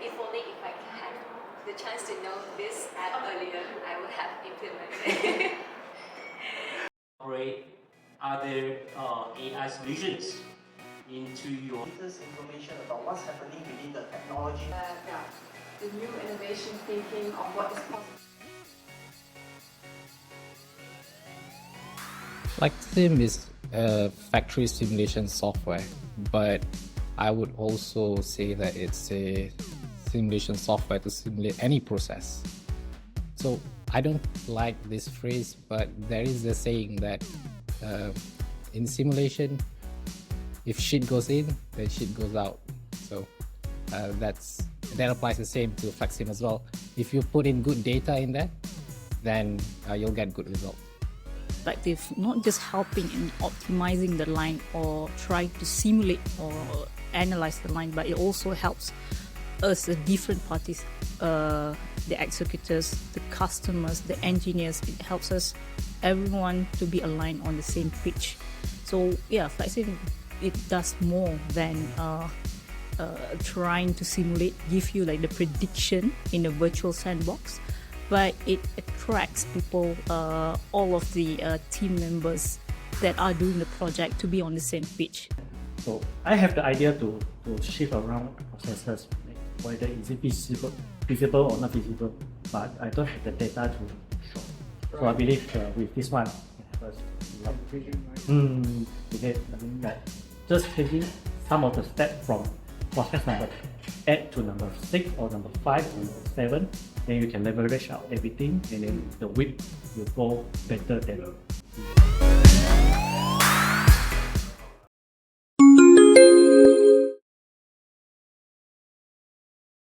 if only if I had the chance to know this earlier, I would have implemented. Incorporate other AI solutions into your This information about what's happening within the technology. The new innovation thinking of what is possible. FlexSim is a factory simulation software, but I would also say that it's a simulation software to simulate any process. So I don't like this phrase, but there is a saying that in simulation, if shit goes in, then shit goes out. So that applies the same to FlexSim as well. If you put in good data in there, then you'll get good results. Perspective, not just helping in optimizing the line or trying to simulate or analyze the line, but it also helps us, the different parties, the executors, the customers, the engineers. It helps us, everyone, to be aligned on the same pitch. So yeah, FlexSim, it does more than trying to simulate, give you like the prediction in a virtual sandbox, but it attracts people, all of the team members that are doing the project to be on the same pitch. So I have the idea to shift around processes, like whether is it feasible or not feasible, but I don't have the data to show. So I believe with this one, it helps us like just taking some of the steps from process number 8 to number 6 or number 5 or number 7, then you can leverage out everything, and then the width will go better than